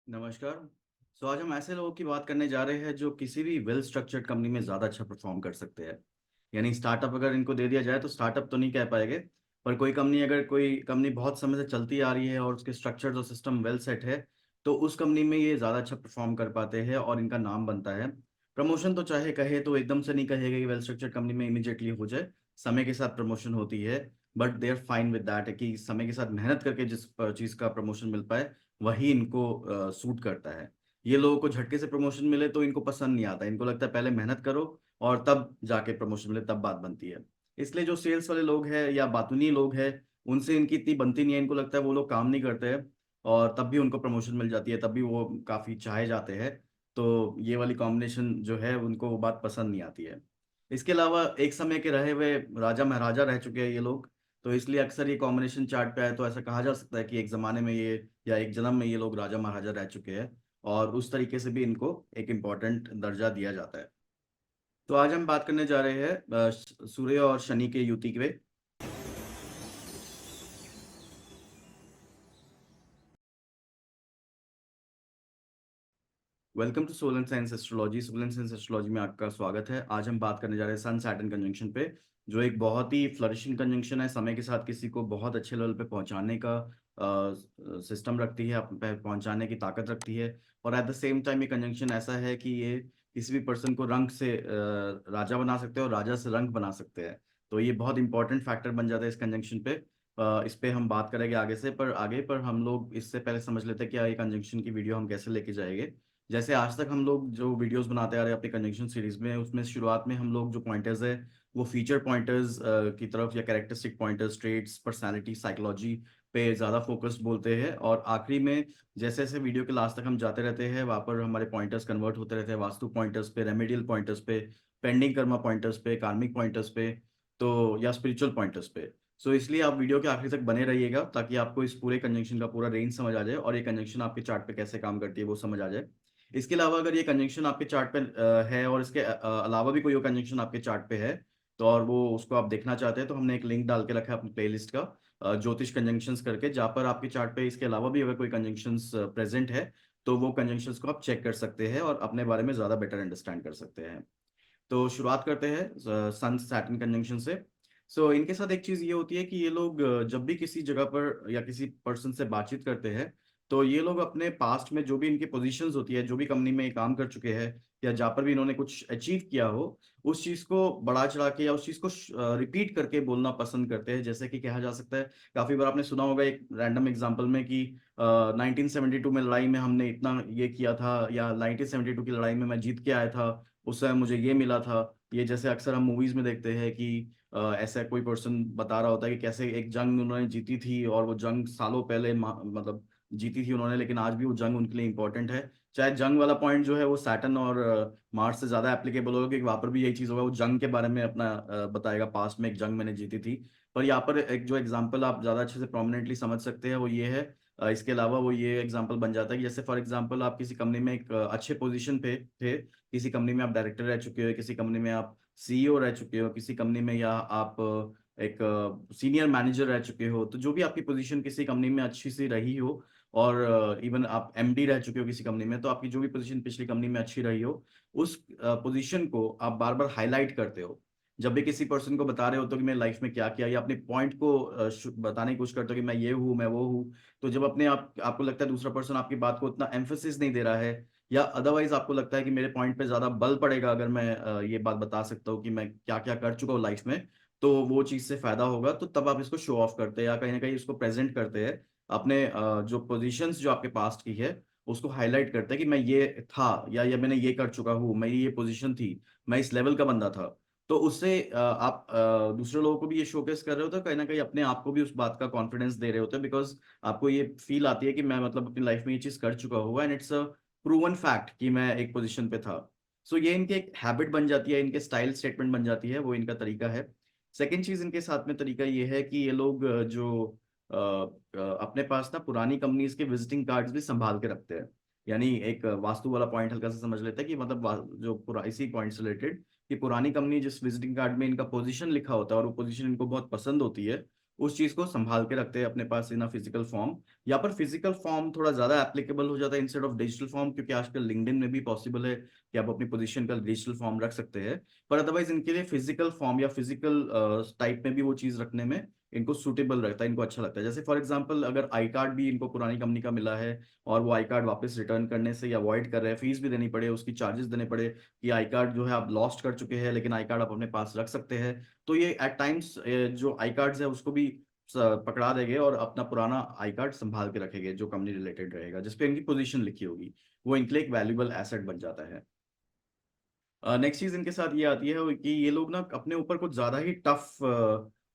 नमस्कार। आज हम ऐसे लोगों की बात करने जा रहे हैं जो किसी भी वेल स्ट्रक्चर्ड कंपनी में ज़्यादा अच्छा परफॉर्म कर सकते हैं। यानी स्टार्टअप अगर इनको दे दिया जाए तो स्टार्टअप तो नहीं कह पाएंगे, पर कोई कंपनी बहुत समय से चलती आ रही है और उसके स्ट्रक्चर्स और सिस्टम वेल सेट है, तो उस कंपनी में ये ज़्यादा अच्छा परफॉर्म कर पाते हैं और इनका नाम बनता है। प्रमोशन तो चाहे कहे तो एकदम से नहीं कहेगा कि वेल स्ट्रक्चर्ड कंपनी में इमीडिएटली हो जाए, समय के साथ प्रमोशन होती है। But they are fine with that, है कि समय के साथ मेहनत करके जिस चीज़ का प्रमोशन मिल पाए वही इनको सूट करता है। ये लोगों को झटके से प्रमोशन मिले तो इनको पसंद नहीं आता, इनको लगता है पहले मेहनत करो और तब जाके प्रमोशन मिले, तब बात बनती है। इसलिए जो सेल्स वाले लोग हैं या बातूनी लोग हैं, उनसे इनकी इतनी बनती नहीं है, इनको लगता है वो लोग काम नहीं करते हैं और तब भी उनको प्रमोशन मिल जाती है, तब भी वो काफ़ी चाहे जाते हैं। तो ये वाली कॉम्बिनेशन जो है उनको वो बात पसंद नहीं आती है। इसके अलावा एक समय के रहे हुए राजा महाराजा रह चुके हैं ये लोग, तो इसलिए अक्सर ये कॉम्बिनेशन चार्ट पे आए तो ऐसा कहा जा सकता है कि एक ज़माने में ये या एक जन्म में ये लोग राजा महाराजा रह चुके हैं और उस तरीके से भी इनको एक इम्पोर्टेंट दर्जा दिया जाता है। तो आज हम बात करने जा रहे हैं सूर्य और शनि के युति पे। Welcome to solar science astrology. Solar science astrology में आपका स्वागत है। आज हम बात करने जा रहे हैं सन सैटर्न कंजंक्शन पे, जो एक बहुत ही फ्लरिशिंग कंजंक्शन है। समय के साथ किसी को बहुत अच्छे लेवल पे पहुंचाने का सिस्टम रखती है, पहुंचाने की ताकत रखती है। और एट द सेम टाइम ये कंजंक्शन ऐसा है कि ये किसी भी पर्सन को रंक से राजा बना सकते हैं और राजा से रंक बना सकते हैं। तो ये बहुत इंपॉर्टेंट फैक्टर बन जाता है इस कंजंक्शन पे। इस पे हम बात करेंगे आगे पर हम लोग इससे पहले समझ लेते हैं कि ये कंजंक्शन की वीडियो हम कैसे लेके जाएंगे। जैसे आज तक हम लोग जो वीडियोस बनाते आ रहे हैं अपनी कंजंक्शन सीरीज में, उसमें शुरुआत में हम लोग जो पॉइंटर्स है वो फीचर पॉइंटर्स की तरफ या characteristic pointers, traits, personality, psychology पे ज़्यादा फोकस्ड बोलते हैं। और आखिरी में जैसे जैसे वीडियो के लास्ट तक हम जाते रहते हैं, वहाँ पर हमारे पॉइंटर्स कन्वर्ट होते रहते हैं वास्तु पॉइंटर्स पे, रेमेडियल पॉइंटर्स पे, पेंडिंग कर्मा पॉइंटर्स पे, कार्मिक पॉइंटर्स पे, तो या स्पिरिचुअल पॉइंटर्स पे। सो इसलिए आप वीडियो के आखिरी तक बने रहिएगा ताकि आपको इस पूरे कंजंक्शन का पूरा रेंज समझ आ जाए और ये कंजंक्शन आपके चार्ट पे कैसे काम करती है वो समझ आ जाए। इसके अलावा अगर ये कंजंक्शन आपके चार्ट पे है और इसके अलावा भी कोई और कंजंक्शन आपके चार्ट पे है, तो और वो उसको आप देखना चाहते हैं, तो हमने एक लिंक डाल के रखा है अपनी प्लेलिस्ट का, ज्योतिष कंजंक्शंस करके, जहाँ पर आपके चार्ट पे इसके अलावा भी अगर कोई कंजंक्शंस प्रेजेंट है तो वो कंजंक्शंस को आप चेक कर सकते हैं और अपने बारे में ज़्यादा बेटर अंडरस्टैंड कर सकते हैं। तो शुरुआत करते हैं सन सैटर्न कंजंक्शन से। इनके साथ एक चीज ये होती है कि ये लोग जब भी किसी जगह पर या किसी पर्सन से बातचीत करते हैं, तो ये लोग अपने पास्ट में जो भी इनकी पोजीशंस होती है, जो भी कंपनी में ये काम कर चुके हैं या जहाँ पर भी इन्होंने कुछ अचीव किया हो, उस चीज को बढ़ा चढ़ा के या उस चीज को रिपीट करके बोलना पसंद करते हैं। जैसे कि कहा जा सकता है, काफी बार आपने सुना होगा एक रैंडम एग्जांपल में कि 1972 में लड़ाई में हमने इतना ये किया था, या 1972 की लड़ाई में मैं जीत के आया था, उस समय मुझे ये मिला था। ये जैसे अक्सर हम मूवीज में देखते हैं कि ऐसा कोई पर्सन बता रहा होता है कि कैसे एक जंग उन्होंने जीती थी और वो जंग सालों पहले मतलब जीती थी उन्होंने, लेकिन आज भी वो जंग उनके लिए इंपॉर्टेंट है। चाहे जंग वाला पॉइंट जो है वो सैटर्न और मार्स से ज्यादा एप्लीकेबल होगा, क्योंकि वहां पर भी यही चीज होगा, वो जंग के बारे में अपना बताएगा, पास्ट में एक जंग मैंने जीती थी। पर यहाँ पर एक जो एग्जाम्पल आप ज्यादा अच्छे से प्रोमिनेंटली समझ सकते हैं वो ये है, इसके अलावा वो ये एग्जाम्पल बन जाता है कि जैसे फॉर एग्जाम्पल आप किसी कंपनी में एक अच्छे पोजीशन पे थे, किसी कंपनी में आप डायरेक्टर रह चुके हो, किसी कंपनी में आप सीईओ रह चुके हो, किसी कंपनी में या आप एक सीनियर मैनेजर रह चुके हो, तो जो भी आपकी पोजीशन किसी कंपनी में अच्छी सी रही हो, और इवन आप एमडी रह चुके हो किसी कंपनी में, तो आपकी जो भी पोजीशन पिछली कंपनी में अच्छी रही हो, उस पोजीशन को आप बार बार हाईलाइट करते हो। जब भी किसी पर्सन को बता रहे हो तो कि मेरी लाइफ में क्या किया, या अपने पॉइंट को बताने की कोशिश करते हो कि मैं ये हूँ, मैं वो हूँ, तो जब अपने आप आपको लगता है दूसरा पर्सन आपकी बात को उतना एम्फोसिस नहीं दे रहा है, या अदरवाइज आपको लगता है कि मेरे पॉइंट पे ज्यादा बल पड़ेगा अगर मैं ये बात बता सकता हूँ कि मैं क्या क्या कर चुका हूँ लाइफ में, तो वो चीज से फायदा होगा, तो तब आप इसको शो ऑफ करते हैं या कहीं ना कहीं इसको प्रेजेंट करते हैं। अपने जो पोजीशंस जो आपके पास्ट की है उसको हाईलाइट करते हैं कि मैं ये था, या ये मैंने ये कर चुका हूँ, मेरी ये पोजीशन थी, मैं इस लेवल का बंदा था। तो उससे आप दूसरे लोगों को भी ये शोकेस कर रहे होते हो, कहीं ना कहीं अपने आप को भी उस बात का कॉन्फिडेंस दे रहे होते हैं, बिकॉज आपको ये फील आती है कि मैं मतलब अपनी लाइफ में ये चीज कर चुका हुआ, and it's a proven fact कि मैं एक पोजीशन पे था। ये इनके एक हैबिट बन जाती है, इनके स्टाइल स्टेटमेंट बन जाती है, वो इनका तरीका है। सेकेंड चीज इनके साथ में तरीका ये है कि ये लोग अपने पास ना पुरानी कंपनीज के विजिटिंग कार्ड्स भी संभाल के रखते हैं। यानी एक वास्तु वाला पॉइंट हल्का सा समझ लेते हैं कि मतलब जो पूरा इसी पॉइंट से रिलेटेड, कि पुरानी कंपनी जिस विजिटिंग कार्ड में इनका पोजीशन लिखा होता है और वो पोजीशन इनको बहुत पसंद होती है, उस चीज को संभाल के रखते हैं अपने पास इन अ फिजिकल फॉर्म। यहाँ पर फिजिकल फॉर्म थोड़ा ज्यादा एप्लीकेबल हो जाता है इंस्टेड ऑफ डिजिटल फॉर्म, क्योंकि आजकल लिंक्डइन में भी पॉसिबल है कि आप अपनी पोजीशन का डिजिटल फॉर्म रख सकते हैं। पर अदरवाइज इनके लिए फिजिकल फॉर्म या फिजिकल टाइप में भी वो चीज रखने में इनको सूटेबल रहता है, इनको अच्छा लगता है। जैसे फॉर एग्जांपल अगर आई कार्ड भी इनको पुरानी कंपनी का मिला है और वो आई कार्ड वापस रिटर्न करने से अवॉइड कर रहे हैं, फीस भी देनी पड़े, उसकी चार्जेस देने पड़े कि आई कार्ड जो है आप लॉस्ट कर चुके हैं लेकिन आई कार्ड आप अपने पास रख सकते हैं, तो ये एट टाइम्स जो आई कार्ड्स है उसको भी पकड़ा देंगे और अपना पुराना आई कार्ड संभाल के रखेंगे जो कंपनी रिलेटेड रहेगा, जिसपे इनकी पोजीशन लिखी होगी। वो इनके लिए एक वैल्यूबल एसेट बन जाता है। नेक्स्ट चीज इनके साथ ये आती है कि ये लोग ना अपने ऊपर कुछ ज्यादा ही टफ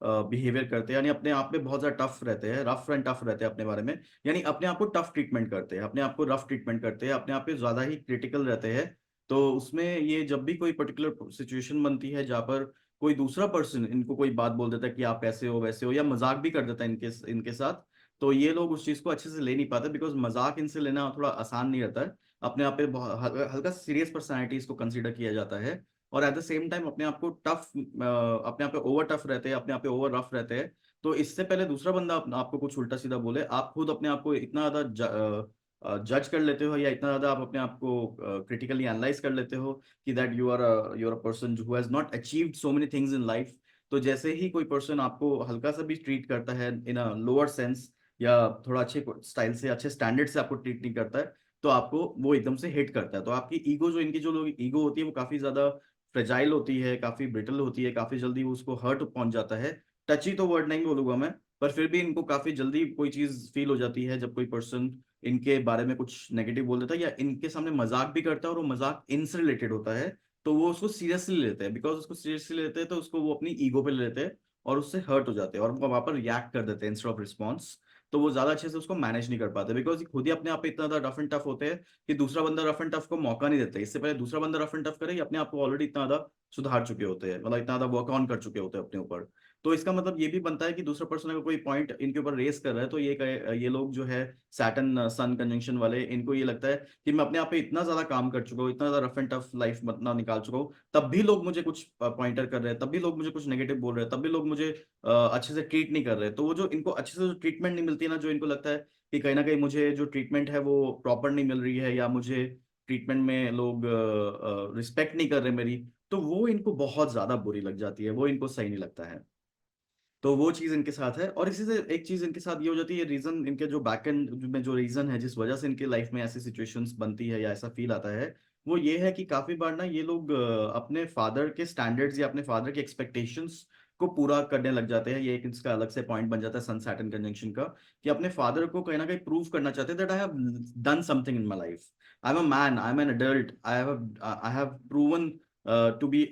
बिहेवियर करते हैं, यानी अपने आप में बहुत ज्यादा टफ रहते हैं, रफ एंड टफ रहते हैं अपने बारे में। यानी अपने आप को टफ ट्रीटमेंट करते हैं, अपने आप को रफ ट्रीटमेंट करते हैं, अपने आप पे ज्यादा ही क्रिटिकल रहते हैं। तो उसमें ये जब भी कोई पर्टिकुलर सिचुएशन बनती है जहाँ पर कोई दूसरा पर्सन इनको कोई बात बोल देता है कि आप ऐसे हो वैसे हो, या मजाक भी कर देता है इनके इनके साथ, तो ये लोग उस चीज को अच्छे से ले नहीं पाते, बिकॉज मजाक इनसे लेना थोड़ा आसान नहीं रहता है। अपने आप पे बहुत हल्का सीरियस पर्सनैलिटीज को कंसीडर किया जाता है, और एट द सेम टाइम अपने आप को टफ, अपने आप पे ओवर टफ रहते हैं, अपने आप पे ओवर रफ रहते हैं। तो इससे पहले दूसरा बंदा आपको कुछ उल्टा सीधा बोले, आप खुद अपने आप को इतना ज्यादा जज कर लेते हो, या इतना ज्यादा आप अपने आप को क्रिटिकली एनालाइज कर लेते हो कि that you are a person who has not achieved so many things in life. तो जैसे ही कोई पर्सन आपको हल्का सा भी ट्रीट करता है इन अ लोअर सेंस, या थोड़ा अच्छे स्टाइल से, अच्छे स्टैंडर्ड से आपको ट्रीट नहीं करता है, तो आपको वो एकदम से हिट करता है। तो आपकी ईगो, जो इनकी जो लोग ईगो होती है, वो काफी ज्यादा फ्रेजाइल होती है, काफी ब्रिटल होती है, काफी जल्दी उसको हर्ट पहुंच जाता है। टची तो वर्ड नहीं बोलूंगा मैं, पर फिर भी इनको काफी जल्दी कोई चीज फील हो जाती है जब कोई पर्सन इनके बारे में कुछ नेगेटिव बोल देता है, या इनके सामने मजाक भी करता है और वो मजाक इनसे रिलेटेड होता है, तो वो उसको सीरियसली लेते हैं। बिकॉज उसको सीरियसली लेते हैं तो उसको वो अपनी ईगो पे ले लेते हैं और उससे हर्ट हो जाते हैं, और वो वहां पर रिएक्ट कर देते हैं इंस्टेड ऑफ रिस्पॉन्स। तो वो ज्यादा अच्छे से उसको मैनेज नहीं कर पाते, बिकॉज खुद ही अपने आप पे इतना ज्यादा रफ एंड टफ होते हैं कि दूसरा बंदा रफ एंड टफ को मौका नहीं देते। इससे पहले दूसरा बंदा रफ एंड टफ करे, ये अपने आप को ऑलरेडी इतना ज्यादा सुधार चुके होते हैं, मतलब इतना ज्यादा वर्क ऑन कर चुके होते हैं अपने ऊपर। तो इसका मतलब ये भी बनता है कि दूसरा पर्सन अगर कोई पॉइंट इनके ऊपर रेस कर रहा है, तो ये लोग जो है सैटर्न सन कंजंक्शन वाले, इनको ये लगता है कि मैं अपने आप पे इतना ज्यादा काम कर चुका हूँ, इतना ज्यादा रफ एंड टफ लाइफ अपना निकाल चुका हूँ, तब भी लोग मुझे कुछ पॉइंटर कर रहे हैं, तब भी लोग मुझे कुछ नेगेटिव बोल रहे हैं, तब भी लोग मुझे अच्छे से ट्रीट नहीं कर रहे। तो वो जो इनको अच्छे से जो ट्रीटमेंट नहीं मिलती है ना, जो इनको लगता है कि कहीं ना कहीं मुझे जो ट्रीटमेंट है वो प्रॉपर नहीं मिल रही है, या मुझे ट्रीटमेंट में लोग रिस्पेक्ट नहीं कर रहे मेरी, तो वो इनको बहुत ज्यादा बुरी लग जाती है, वो इनको सही नहीं लगता है। तो वो चीज इनके साथ है। और इसी से एक चीज इनके साथ ये हो जाती है, रीजन इनके जो बैक एंड में जो रीजन है जिस वजह से इनके लाइफ में ऐसी सिचुएशंस बनती है या ऐसा फील आता है, वो ये है कि काफी बार ना ये लोग अपने फादर के स्टैंडर्ड्स या अपने फादर के एक्सपेक्टेशंस को पूरा करने लग जाते हैं। ये एक इसका अलग से पॉइंट बन जाता है सन सैटर्न कंजंक्शन का, कि अपने फादर को कहीं ना कहीं प्रूव करना चाहते हैं that I have done something in my life, I am a man, I am an adult, I have proven to be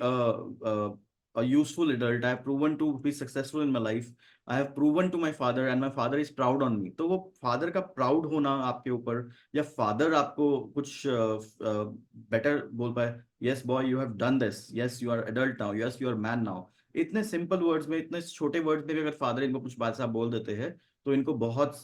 a useful adult. I have proven to be successful in my life. I have proven to my father and my father is proud on me. तो वो father का proud होना आपके ऊपर, या father आपको कुछ better बोल पाए, yes boy you have done this, yes you are adult now, yes you are man now, इतने सिंपल वर्ड्स में, इतने छोटे वर्ड्स में भी अगर फादर इनको कुछ बात साहब बोल देते हैं, तो इनको बहुत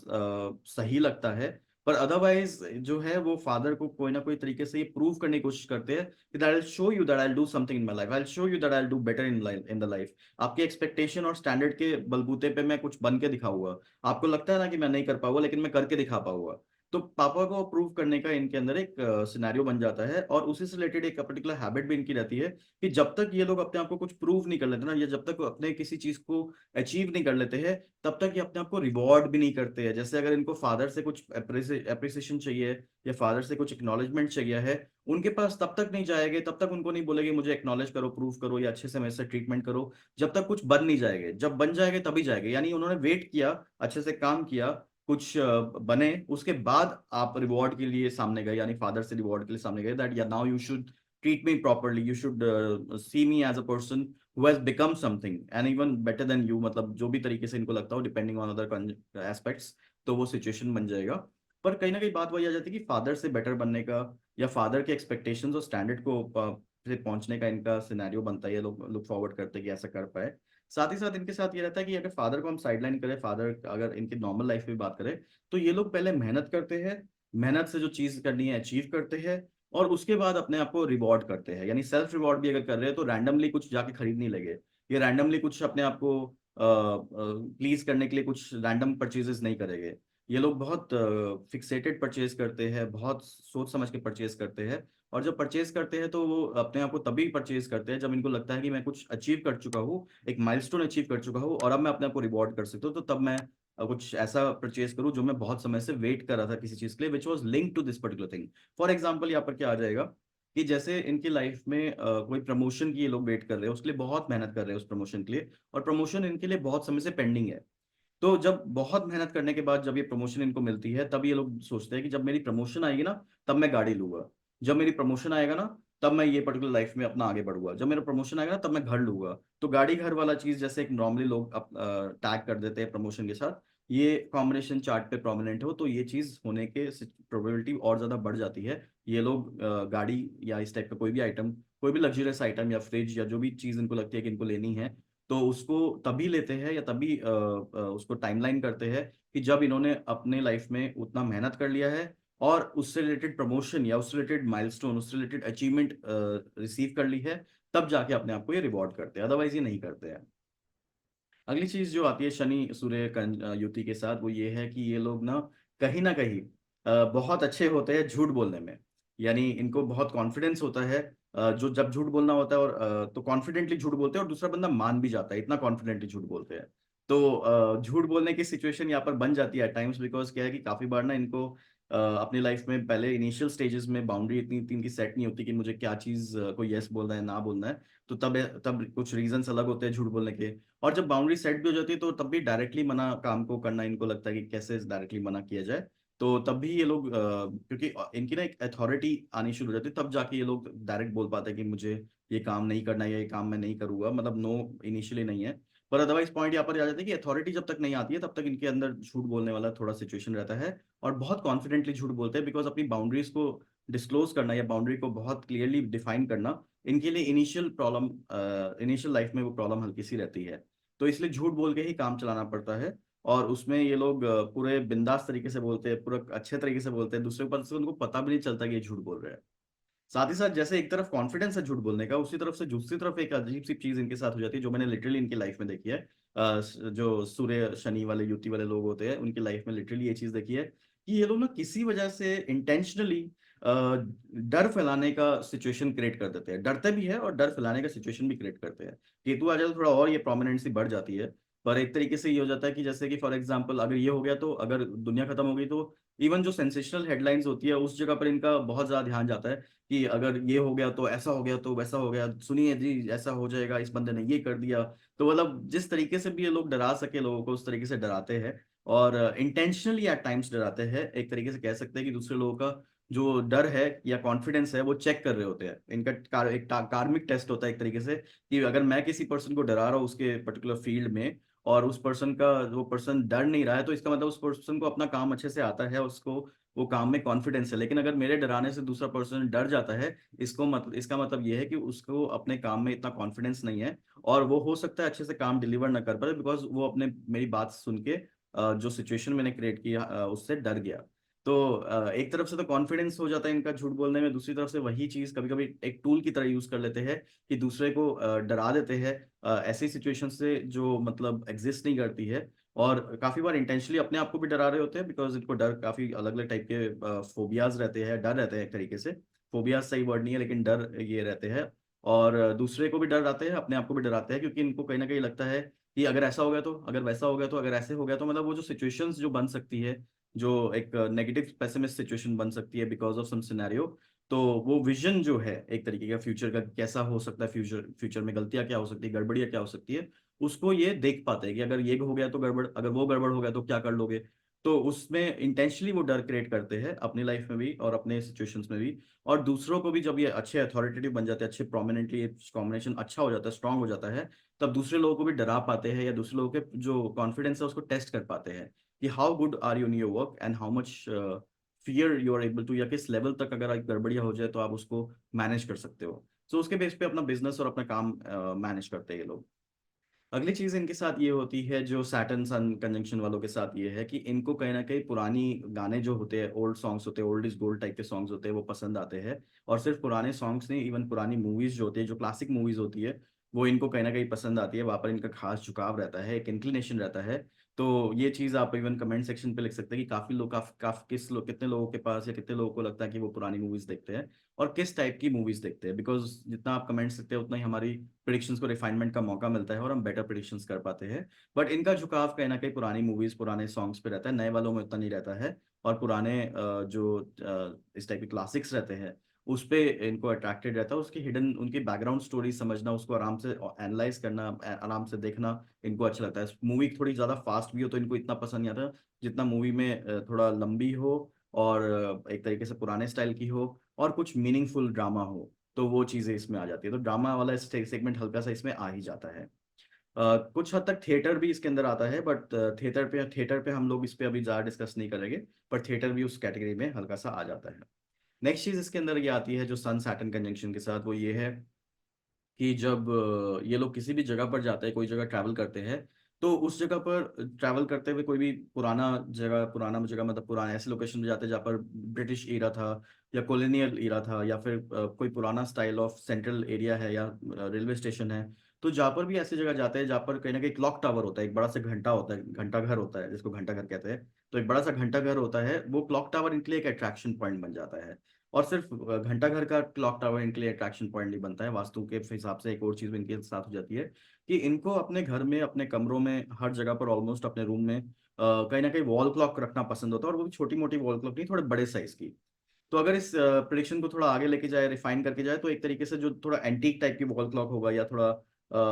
सही लगता है। पर अदरवाइज जो है वो फादर को कोई ना कोई तरीके से ये प्रूव करने की कोशिश करते हैं कि that I will show you that I will do something in my life, I will show you that I will do better in life, in the life. आपके एक्सपेक्टेशन और स्टैंडर्ड के बलबूते पे मैं कुछ बन के दिखाऊंगा। आपको लगता है ना कि मैं नहीं कर पाऊंगा, लेकिन मैं करके दिखा पाऊंगा। तो पापा को प्रूव करने का इनके अंदर एक सिनेरियो बन जाता है, और उसी से रिलेटेड एक पर्टिकुलर हैबिट भी इनकी रहती है कि जब तक ये लोग अपने आप को कुछ प्रूव नहीं कर लेते ना, या जब तक अपने किसी चीज को अचीव नहीं कर लेते हैं, तब तक ये अपने आप को रिवॉर्ड भी नहीं करते हैं। जैसे अगर इनको फादर से कुछ अप्रिसिएशन चाहिए, या फादर से कुछ एक्नॉलेजमेंट चाहिए है, उनके पास तब तक नहीं जाएंगे, तब तक उनको नहीं बोलेंगे मुझे एक्नॉलेज करो, प्रूव करो, या अच्छे से मेरे से ट्रीटमेंट करो, जब तक कुछ बन नहीं जाएंगे। जब बन जाएंगे तभी जाएंगे, यानी उन्होंने वेट किया, अच्छे से काम किया, कुछ बने, उसके बाद आप रिवॉर्ड के लिए सामने गए, यानी फादर से रिवॉर्ड के लिए सामने गए, दैट या now you should treat me properly, you should see me as a person who has become something and even better than you, मतलब जो भी तरीके से इनको लगता हो डिपेंडिंग ऑन अदर एस्पेक्ट्स, तो वो सिचुएशन बन जाएगा। पर कहीं ना कहीं बात वही आ जाती है कि फादर से बेटर बनने का, या फादर के एक्सपेक्टेशंस और स्टैंडर्ड को से पहुंचने का इनका सिनेरियो बनता है, ये लोग लुक फॉरवर्ड करते हैं कि ऐसा कर पाए। साथ ही साथ इनके साथ ये रहता है कि अगर फादर को हम साइडलाइन करें, फादर अगर इनकी नॉर्मल लाइफ में बात करें, तो ये लोग पहले मेहनत करते हैं, मेहनत से जो चीज करनी है अचीव करते हैं, और उसके बाद अपने आप को रिवॉर्ड करते हैं। यानी सेल्फ रिवॉर्ड भी अगर कर रहे हैं तो रैंडमली कुछ जाके खरीद नहीं लगे, ये रैंडमली कुछ अपने आप को प्लीज करने के लिए कुछ रैंडम परचेजेस नहीं करेंगे। ये लोग बहुत फिक्सेटेड परचेज करते हैं, बहुत सोच समझ के परचेज करते हैं। और जब परचेज करते हैं तो वो अपने आप को तभी परचेज करते हैं जब इनको लगता है कि मैं कुछ अचीव कर चुका हूँ, एक माइलस्टोन अचीव कर चुका हूँ और अब मैं अपने आप को रिवॉर्ड कर सकता हूँ, तो तब मैं कुछ ऐसा परचेज करूँ जो मैं बहुत समय से वेट कर रहा था किसी चीज के लिए, which was link to this particular thing. For example यहाँ पर क्या आ जाएगा कि जैसे इनकी लाइफ में कोई प्रमोशन की ये लोग वेट कर रहे हैं, उसके लिए बहुत मेहनत कर रहे हैं उस प्रमोशन के लिए, और प्रमोशन इनके लिए बहुत समय से पेंडिंग है। तो जब बहुत मेहनत करने के बाद जब ये प्रमोशन इनको मिलती है, तब ये लोग सोचते हैं कि जब मेरी प्रमोशन आएगी ना, तब मैं गाड़ी लूंगा। जब मेरी प्रमोशन आएगा ना, तब मैं ये पर्टिकुलर लाइफ में अपना आगे बढ़ूंगा। जब मेरा प्रमोशन आएगा ना, तब मैं घर लूंगा। तो गाड़ी घर वाला चीज जैसे एक नॉर्मली लोग टैग कर देते हैं प्रमोशन के साथ, ये कॉम्बिनेशन चार्ट पे प्रोमिनेंट हो तो ये चीज होने के प्रोबेबिलिटी और ज्यादा बढ़ जाती है। ये लोग गाड़ी या इस टाइप का कोई भी आइटम, कोई भी लग्जरियस आइटम या फ्रिज या जो भी चीज इनको लगती है कि इनको लेनी है, तो उसको तभी लेते हैं या तभी उसको टाइमलाइन करते हैं कि जब इन्होंने अपने लाइफ में उतना मेहनत कर लिया है और उससे रिलेटेड प्रमोशन या उससे रिलेटेड माइलस्टोन, उससे रिलेटेड अचीवमेंट रिसीव कर ली है, तब जाके अपने आप को ये रिवॉर्ड करते हैं, अदरवाइज ये नहीं करते हैं। अगली चीज जो आती है शनि सूर्य युति के साथ, वो ये है कि ये लोग ना कहीं बहुत अच्छे होते हैं झूठ बोलने में। यानी इनको बहुत कॉन्फिडेंस होता है, जो जब झूठ बोलना होता है और तो कॉन्फिडेंटली झूठ बोलते हैं और दूसरा बंदा मान भी जाता है, इतना कॉन्फिडेंटली झूठ बोलते हैं। तो झूठ बोलने की सिचुएशन यहाँ पर बन जाती है टाइम्स, बिकॉज क्या है कि काफी बार ना इनको अपनी लाइफ में पहले इनिशियल स्टेजेस में बाउंड्री इतनी इतनी इनकी सेट नहीं होती कि मुझे क्या चीज को यस बोलना है ना बोलना है। तो तब कुछ रीजंस अलग होते हैं झूठ बोलने के। और जब बाउंड्री सेट भी हो जाती है तो तब भी डायरेक्टली मना काम को करना इनको लगता है कि कैसे डायरेक्टली मना किया जाए। तो तब भी ये लोग क्योंकि इनकी ना एक अथॉरिटी आनी शुरू हो जाती है, तब जाके ये लोग डायरेक्ट बोल पाते हैं कि मुझे ये काम नहीं करना है या ये काम मैं नहीं करूंगा, मतलब नो इनिशियली नहीं है। पर अदरवाइज पॉइंट यहाँ पर आ जाता है कि अथॉरिटी जब तक नहीं आती है तब तक इनके अंदर झूठ बोलने वाला थोड़ा सिचुएशन रहता है। और बहुत कॉन्फिडेंटली झूठ बोलते हैं, बिकॉज अपनी बाउंड्रीज को डिस्क्लोज करना या बाउंड्री को बहुत क्लियरली डिफाइन करना इनके लिए इनिशियल प्रॉब्लम, इनिशियल लाइफ में वो प्रॉब्लम हल्की सी रहती है। तो इसलिए झूठ बोल के ही काम चलाना पड़ता है। और उसमें ये लोग पूरे बिंदास तरीके से बोलते हैं, पूरे अच्छे तरीके से बोलते हैं, दूसरे पर से उनको पता भी नहीं चलता कि ये झूठ बोल रहे हैं। साथ ही साथ जैसे एक तरफ कॉन्फिडेंस है झूठ बोलने का, उसी तरफ से दूसरी तरफ एक अजीब सी चीज इनके साथ हो जाती है जो मैंने लिटरली इनकी लाइफ में देखी है। जो सूर्य शनि वाले युति वाले लोग होते हैं उनकी लाइफ में लिटरली ये चीज देखी है कि ये लोग ना किसी वजह से इंटेंशनली डर फैलाने का सिचुएशन क्रिएट कर देते हैं। डरते भी है और डर फैलाने का सिचुएशन भी क्रिएट करते हैं। केतु आ जाए तो थोड़ा और ये प्रोमिनेंसी बढ़ जाती है। पर एक तरीके से ये हो जाता है कि जैसे कि फॉर एग्जांपल अगर ये हो गया तो अगर दुनिया खत्म हो गई तो इवन जो सेंसेशनल हेडलाइंस होती है उस जगह पर इनका बहुत ज्यादा ध्यान जाता है कि अगर ये हो गया तो ऐसा हो गया तो वैसा हो गया, सुनिए जी ऐसा हो जाएगा, इस बंदे ने ये कर दिया। तो मतलब जिस तरीके से भी ये लोग डरा सके लोगों को उस तरीके से डराते हैं। और इंटेंशनली एट टाइम्स डराते हैं, एक तरीके से कह सकते हैं कि दूसरे लोगों का जो डर है या कॉन्फिडेंस है वो चेक कर रहे होते हैं। इनका एक कार्मिक टेस्ट होता है एक तरीके से कि अगर मैं किसी पर्सन को डरा रहा हूँ उसके पर्टिकुलर फील्ड में और उस पर्सन का वो पर्सन डर नहीं रहा है, तो इसका मतलब उस पर्सन को अपना काम अच्छे से आता है, उसको वो काम में कॉन्फिडेंस है। लेकिन अगर मेरे डराने से दूसरा पर्सन डर जाता है, इसका मतलब ये है कि उसको अपने काम में इतना कॉन्फिडेंस नहीं है और वो हो सकता है अच्छे से काम डिलीवर ना कर पाए, बिकॉज वो अपने मेरी बात सुन के जो सिचुएशन मैंने क्रिएट किया उससे डर गया। तो एक तरफ से तो कॉन्फिडेंस हो जाता है इनका झूठ बोलने में, दूसरी तरफ से वही चीज कभी कभी एक टूल की तरह यूज कर लेते हैं कि दूसरे को डरा देते हैं ऐसी सिचुएशन से जो मतलब एग्जिस्ट नहीं करती है। और काफी बार इंटेंशनली अपने आप को भी डरा रहे होते हैं, बिकॉज इनको डर काफी अलग अलग टाइप के फोबियाज रहते हैं, डर रहते हैं एक तरीके से। फोबियाज सही वर्ड नहीं है लेकिन डर ये रहते हैं। और दूसरे को भी डर आते हैं, अपने आप को भी डराते हैं, क्योंकि इनको कहीं ना कहीं लगता है कि अगर ऐसा हो गया तो, अगर वैसा हो गया तो, अगर ऐसे हो गया तो, मतलब वो जो सिचुएशंस जो बन सकती है, जो एक नेगेटिव पेसिमिस्ट सिचुएशन बन सकती है बिकॉज ऑफ सम सिनेरियो। तो वो विजन जो है एक तरीके का फ्यूचर का कैसा हो सकता है, फ्यूचर फ्यूचर में गलतियां क्या हो सकती है, गड़बड़ियां क्या हो सकती है, उसको ये देख पाते हैं कि अगर ये हो गया तो गड़बड़, अगर वो गड़बड़ हो गया तो क्या कर लोगे। तो उसमें इंटेंशनली वो डर क्रिएट करते हैं अपनी लाइफ में भी और अपने सिचुएशंस में भी। और दूसरों को भी जब ये अच्छे अथॉरिटेटिव बन जाते हैं, अच्छे प्रोमिनेंटली कॉम्बिनेशन अच्छा हो जाता है, स्ट्रांग हो जाता है, तब दूसरे लोगों को भी डरा पाते हैं या दूसरे लोगों के जो कॉन्फिडेंस है उसको टेस्ट कर पाते हैं कि how good are you in your work and how much fear you are able to, या किस लेवल तक अगर एक गड़बड़िया हो जाए तो आप उसको मैनेज कर सकते हो। सो उसके बेस पे अपना बिजनेस और अपना काम मैनेज करते हैं ये लोग। अगली चीज इनके साथ ये होती है जो सैटर्न सन कंजंक्शन वालों के साथ ये है कि इनको कहीं ना कहीं पुरानी गाने जो होते हैं, ओल्ड सॉन्ग्स होते हैं, ओल्ड इज गोल्ड टाइप के सॉन्ग्स होते हैं, वो पसंद आते हैं। और सिर्फ पुराने सॉन्ग्स नहीं, इवन पुरानी मूवीज जो होती है, जो क्लासिक मूवीज होती है, वो इनको कहीं ना कहीं पसंद आती है, वहाँ पर इनका खास झुकाव रहता है, एक इंक्लिनेशन रहता है। तो ये चीज़ आप इवन कमेंट सेक्शन पे लिख सकते हैं कि काफ़ी लोग कितने लोगों के पास या कितने लोगों को लगता है कि वो पुरानी मूवीज़ देखते हैं और किस टाइप की मूवीज़ देखते हैं। बिकॉज जितना आप कमेंट्स लिखते हैं उतना ही हमारी प्रिडिक्शंस को रिफाइनमेंट का मौका मिलता है और हम बेटर प्रिडिक्शंस कर पाते हैं। बट इनका झुकाव कहीं ना कहीं पुरानी मूवीज़, पुराने सॉन्ग्स पे रहता है, नए वालों में उतना नहीं रहता है। और पुराने इस टाइप के क्लासिक्स रहते हैं उस पे इनको अट्रैक्टेड रहता है। उसकी हिडन उनकी बैकग्राउंड स्टोरी समझना, उसको आराम से एनालाइज करना, आराम से देखना इनको अच्छा लगता है। मूवी थोड़ी ज़्यादा फास्ट भी हो तो इनको इतना पसंद नहीं आता, जितना मूवी में थोड़ा लंबी हो और एक तरीके से पुराने स्टाइल की हो और कुछ मीनिंगफुल ड्रामा हो, तो वो चीज़ें इसमें आ जाती है। तो ड्रामा वाला सेगमेंट हल्का सा इसमें आ ही जाता है। कुछ हद तक थिएटर भी इसके अंदर आता है, बट थिएटर पे हम लोग इस पे अभी ज़्यादा डिस्कस नहीं करेंगे। पर थिएटर भी उस कैटेगरी में हल्का सा आ जाता है। नेक्स्ट चीज़ इसके अंदर ये आती है जो सन सैटर्न कंजंक्शन के साथ, वो ये है कि जब ये लोग किसी भी जगह पर जाते हैं, कोई जगह ट्रैवल करते हैं, तो उस जगह पर ट्रैवल करते हुए कोई भी पुराना जगह मतलब पुराने ऐसे लोकेशन पे जाते हैं जहाँ पर ब्रिटिश एरा था या कॉलोनियल एरा था, या फिर कोई पुराना स्टाइल ऑफ सेंट्रल एरिया है या रेलवे स्टेशन है। तो जहाँ पर भी ऐसी जगह जाते हैं जहाँ पर कहीं ना कहीं क्लॉक टावर होता है, एक बड़ा सा घंटा होता है, घंटा घर होता है जिसको घंटा घर कहते हैं। तो एक बड़ा सा घंटा घर होता है, वो क्लॉक टावर इनके लिए एक अट्रैक्शन पॉइंट बन जाता है। और सिर्फ घंटा घर का क्लॉक टावर इनके लिए अट्रैक्शन पॉइंट नहीं बनता है, वास्तु के हिसाब से एक और चीज इनके साथ हो जाती है कि इनको अपने घर में, अपने कमरों में, हर जगह पर ऑलमोस्ट अपने रूम में कहीं ना कहीं वॉल क्लॉक रखना पसंद होता है, और वो भी छोटी मोटी वॉल क्लॉक नहीं, थोड़े बड़े साइज की। तो अगर इस प्रिडिक्शन को थोड़ा आगे लेके जाए, रिफाइन करके जाए, तो एक तरीके से जो थोड़ा एंटीक टाइप की वॉल क्लॉक होगा या थोड़ा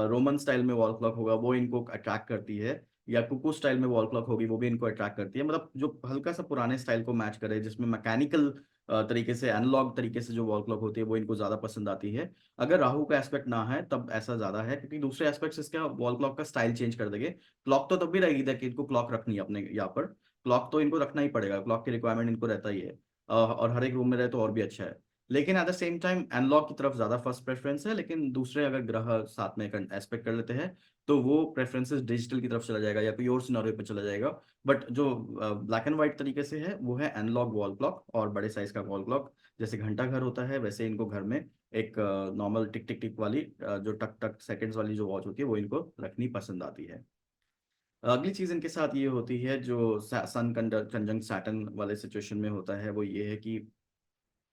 रोमन स्टाइल में वॉल क्लॉक होगा, वो इनको अट्रैक्ट करती है। या कुकू स्टाइल में वॉल क्लॉक होगी, वो भी इनको अट्रैक्ट करती है। मतलब जो हल्का सा पुराने स्टाइल को मैच करे, जिसमें मैकेनिकल तरीके से, एनालॉग तरीके से जो वॉल क्लॉक होती है, वो इनको ज्यादा पसंद आती है। अगर राहु का एस्पेक्ट ना है तब ऐसा ज्यादा है, क्योंकि दूसरे एस्पेक्ट्स इसका वॉल क्लॉक का स्टाइल चेंज कर देंगे। क्लॉक तो तब भी रहेगी कि इनको क्लॉक रखनी है अपने यहाँ पर, क्लॉक तो इनको रखना ही पड़ेगा, क्लॉक की रिक्वायरमेंट इनको रहता ही है। और हर एक रूम में रहे तो और भी अच्छा है। लेकिन at the same time analog की तरफ ज्यादा फर्स्ट प्रेफरेंस है, लेकिन दूसरे अगर ग्रह साथ में एस्पेक्ट कर लेते हैं तो वो प्रेफरेंसेस डिजिटल की तरफ चला जाएगा या कोई और सिनारियो पे चला जाएगा। बट जो ब्लैक एंड व्हाइट तरीके से है वो है एनालॉग वॉल क्लॉक और बड़े साइज का वॉल क्लॉक। जैसे घंटा घर होता है वैसे इनको घर में एक नॉर्मल टिक टिक टिक वाली जो टक टक सेकंड्स वाली जो वॉच होती है वो इनको रखनी पसंद आती है। अगली चीज इनके साथ ये होती है जो सन कंजंक्ट सैटर्न वाले सिचुएशन में होता है, वो ये है कि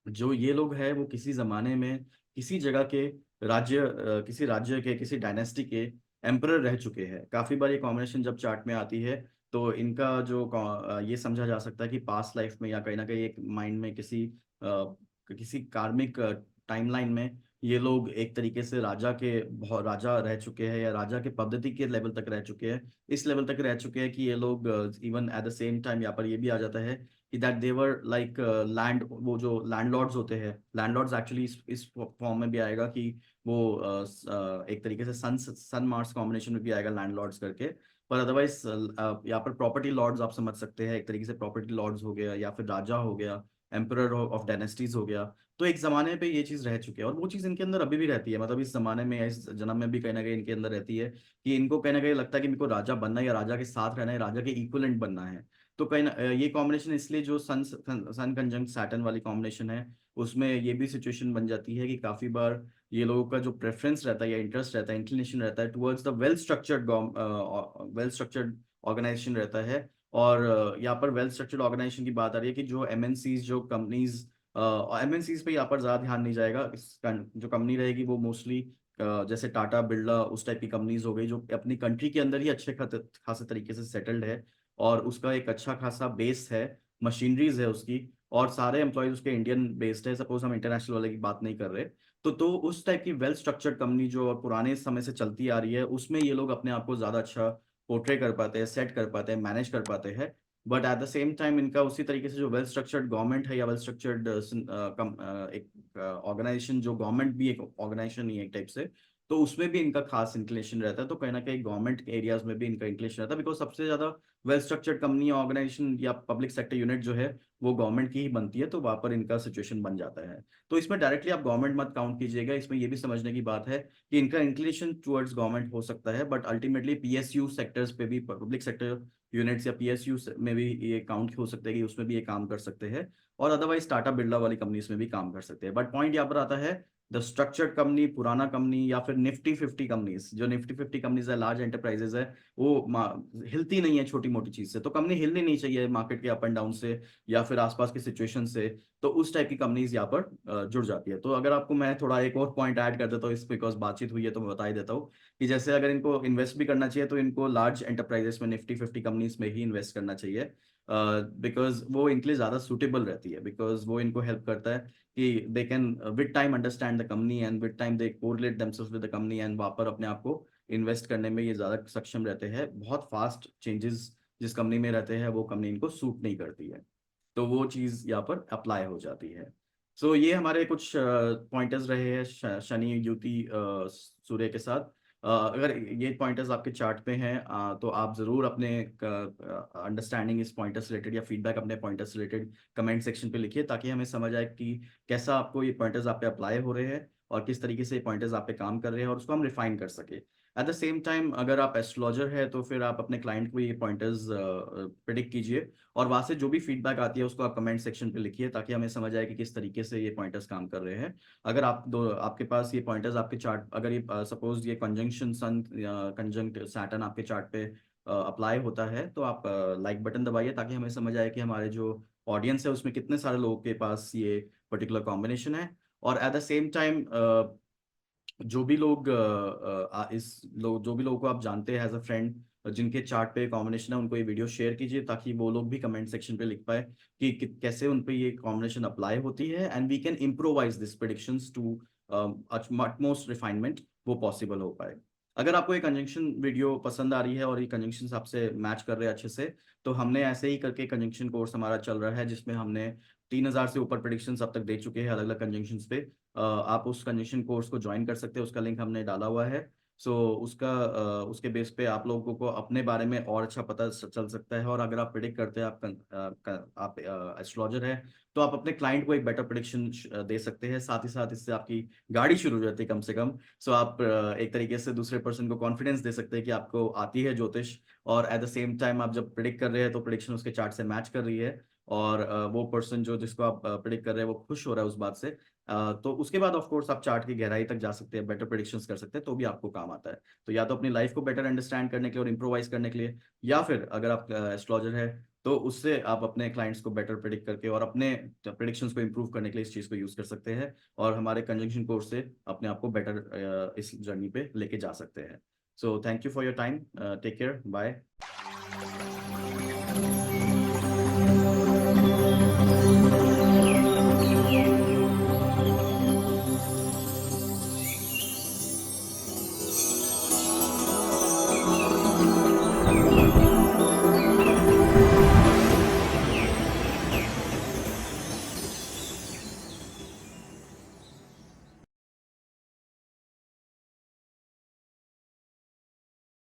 जो ये लोग हैं वो किसी जमाने में किसी जगह के किसी राज्य के, किसी डायनेस्टी के एम्परर रह चुके हैं। काफी बार ये कॉम्बिनेशन जब चार्ट में आती है तो इनका ये समझा जा सकता है कि पास्ट लाइफ में या कहीं ना कहीं एक माइंड में किसी कार्मिक टाइमलाइन में ये लोग एक तरीके से राजा रह चुके हैं या राजा के पद्धति के लेवल तक रह चुके हैं। इस लेवल तक रह चुके हैं कि ये लोग even at the same time यहाँ पर ये भी आ जाता है कि दैट देवर लाइक लैंड, वो जो लैंडलॉर्ड्स होते हैं, लैंडलॉर्ड्स एक्चुअली इस फॉर्म में भी आएगा कि वो एक तरीके से सन मार्स कॉम्बिनेशन में भी आएगा लैंडलॉर्ड्स करके। पर अदरवाइज यहाँ पर प्रॉपर्टी लॉर्ड्स आप समझ सकते हैं, एक तरीके से प्रॉपर्टी लॉर्ड्स हो गया या फिर राजा हो गया, एम्परर ऑफ डायनेस्टीज हो गया। तो एक जमाने पे ये चीज रह चुकी है और वो चीज इनके अंदर अभी भी रहती है, मतलब इस जमाने में या इस जन्म में भी कहीं ना कहीं इनके अंदर रहती है कि इनको कहीं ना कहीं लगता है कि मेरे को राजा बनना है या राजा के साथ रहना है, राजा के इक्विवेलेंट बनना है। तो कहीं ना ये कॉम्बिनेशन इसलिए जो सन सन कंजंक्ट सैटर्न वाली कॉम्बिनेशन है उसमें ये भी सिचुएशन बन जाती है कि काफी बार ये लोगों का जो प्रेफरेंस रहता है या इंटरेस्ट रहता है, इंक्लिनेशन रहता है towards the well structured organisation रहता है। और यहाँ पर वेल स्ट्रक्चर्ड ऑर्गेनाइजेशन की बात आ रही है कि जो एमएनसीज, जो कंपनीज, एमएनसीज पे यहाँ पर ज्यादा ध्यान नहीं जाएगा। जो कंपनी रहेगी वो मोस्टली जैसे टाटा बिरला उस टाइप की कंपनीज हो गई जो अपनी कंट्री के अंदर ही अच्छे खासे तरीके से सेटल्ड है और उसका एक अच्छा खासा बेस है, मशीनरीज है उसकी, और सारे एम्प्लॉयज उसके इंडियन बेस्ड है। सपोज हम इंटरनेशनल वाले की बात नहीं कर रहे, तो उस टाइप की वेल स्ट्रक्चर्ड कंपनी जो और पुराने समय से चलती आ रही है उसमें ये लोग अपने आप को ज्यादा अच्छा पोर्ट्रे कर पाते हैं, सेट कर पाते हैं, मैनेज कर पाते हैं। But at the same time इनका उसी तरीके से जो वेल स्ट्रक्चर्ड गवर्नमेंट है या वेल स्ट्रक्चर्ड एक ऑर्गेनाइजेशन, जो गवर्नमेंट भी एक ऑर्गेनाइजेशन ही है एक टाइप से, तो उसमें भी इनका खास इंक्लिनेशन रहता है। तो कहीं ना कहीं गवर्नमेंट एरियाज में भी इनका इंक्लिनेशन रहता है, बिकॉज सबसे ज्यादा वेल स्ट्रक्चर्ड कंपनी, ऑर्गेनाइजेशन या पब्लिक सेक्टर यूनिट जो है वो गवर्नमेंट की ही बनती है, तो वहां पर इनका सिचुएशन बन जाता है। तो इसमें डायरेक्टली आप गवर्नमेंट मत काउंट कीजिएगा, इसमें ये भी समझने की बात है कि इनका इंक्लिनेशन टुवर्ड्स गवर्नमेंट हो सकता है, बट अल्टीमेटली पीएसयू सेक्टर्स पे भी, पब्लिक सेक्टर यूनिट्स या पीएसयू में भी ये काउंट हो सकते हैं कि उसमें भी ये काम कर सकते हैं, और अदरवाइज टाटा बिरला वाली कंपनीज में भी काम कर सकते हैं। बट पॉइंट यहाँ पर आता है द स्ट्रक्चर्ड कंपनी, पुराना कंपनी, या फिर निफ्टी 50 कंपनीज, जो निफ्टी 50 कंपनीज है, लार्ज एंटरप्राइजेज है, वो हिलती नहीं है छोटी मोटी चीज से। तो कंपनी हिलनी नहीं चाहिए मार्केट के अप एंड डाउन से या फिर आसपास की सिचुएशन से। तो उस टाइप की कंपनीज यहाँ पर जुड़ जाती है। तो अगर आपको मैं थोड़ा एक और पॉइंट ऐड कर देता हूँ, इस बिकॉज बातचीत हुई है तो मैं बता ही देता हूँ कि जैसे अगर इनको इन्वेस्ट भी करना चाहिए तो इनको लार्ज एंटरप्राइजेस में, निफ्टी 50 कंपनीज में ही इन्वेस्ट करना चाहिए, बिकॉज वो इनके लिए ज्यादा सूटेबल रहती है, बिकॉज वो इनको हेल्प करता है कि they can with time understand the company and with time they correlate themselves with the company, and वहां पर अपने आप को इन्वेस्ट करने में ये ज्यादा सक्षम रहते हैं। बहुत फास्ट चेंजेस जिस कंपनी में रहते हैं वो कंपनी इनको सूट नहीं करती है, तो वो चीज यहाँ पर अप्लाई हो जाती है। सो ये हमारे कुछ पॉइंटर्स रहे हैं शनि युति सूर्य के साथ। अगर ये पॉइंटर्स आपके चार्ट पे हैं तो आप जरूर अपने अंडरस्टैंडिंग इस पॉइंटर से रिलेटेड या फीडबैक अपने पॉइंटर से रिलेटेड कमेंट सेक्शन पे लिखिए, ताकि हमें समझ आए कि कैसा आपको ये पॉइंटर्स आप पे अप्लाई हो रहे हैं और किस तरीके से ये पॉइंटर्स आप पे काम कर रहे हैं, और उसको हम रिफाइन कर सके। एट द सेम टाइम अगर आप एस्ट्रोलॉजर है तो फिर आप अपने क्लाइंट को ये पॉइंटर्स प्रिडिक्ट कीजिए, और वहां से जो भी फीडबैक आती है उसको आप कमेंट सेक्शन पे लिखिए, ताकि हमें समझ आए कि किस तरीके से ये पॉइंटर्स काम कर रहे हैं। अगर आपके पास ये पॉइंटर्स आपके चार्ट, अगर ये सपोज ये कंजंक्शन सन या कंजंक्ट सैटर्न आपके चार्ट पे अप्लाई होता है, तो आप लाइक बटन दबाइए, ताकि हमें समझ आए कि हमारे जो ऑडियंस है उसमें कितने सारे लोगों के पास ये पर्टिकुलर कॉम्बिनेशन है। और एट द सेम टाइम जो भी लोग जो भी लोगों को आप जानते हैं एज अ फ्रेंड जिनके चार्ट पे कॉम्बिनेशन है, उनको ये वीडियो शेयर कीजिए, ताकि वो लोग भी कमेंट सेक्शन पे लिख पाए कैसे उन पे ये कॉम्बिनेशन अप्लाई होती है, and we can improvise this predictions to utmost refinement, वो पॉसिबल हो पाए। अगर आपको ये कंजंक्शन वीडियो पसंद आ रही है और ये कंजंक्शन आपसे मैच कर रहे हैं अच्छे से, तो हमने ऐसे ही करके कंजंक्शन कोर्स हमारा चल रहा है, जिसमें हमने 3000 से ऊपर प्रेडिक्शंस अब तक दे चुके हैं अलग अलग कंजंक्शंस पे। आप उस कंजंक्शन कोर्स को ज्वाइन कर सकते हैं, उसका लिंक हमने डाला हुआ है। सो उसके बेस पे आप लोगों को अपने बारे में और अच्छा पता चल सकता है, और अगर आप प्रिडिक्ट करते हैं, आप एस्ट्रोलॉजर है, तो आप अपने क्लाइंट को एक बेटर प्रिडिक्शन दे सकते हैं। साथ ही साथ इससे आपकी गाड़ी शुरू हो जाती है कम से कम। सो आप एक तरीके से दूसरे पर्सन को कॉन्फिडेंस दे सकते हैं कि आपको आती है ज्योतिष, और एट द सेम टाइम आप जब प्रिडिक्ट कर रहे हैं तो प्रिडिक्शन उसके चार्ट से मैच कर रही है, और वो पर्सन जिसको आप प्रिडिक्ट कर रहे हैं वो खुश हो रहा है उस बात से। तो उसके बाद ऑफ कोर्स आप चार्ट की गहराई तक जा सकते हैं, बेटर प्रेडिक्शंस कर सकते हैं, तो भी आपको काम आता है। तो या तो अपनी लाइफ को बेटर अंडरस्टैंड करने के लिए और इम्प्रोवाइज करने के लिए, या फिर अगर आप एस्ट्रोलॉजर है तो उससे आप अपने क्लाइंट्स को बेटर प्रिडिक्ट करके और अपने प्रिडिक्शंस को इंप्रूव करने के लिए इस चीज़ को यूज कर सकते हैं, और हमारे कंजंक्शन कोर्स से अपने आप को बेटर इस जर्नी पे लेके जा सकते हैं। So thank you for your time, take care, bye.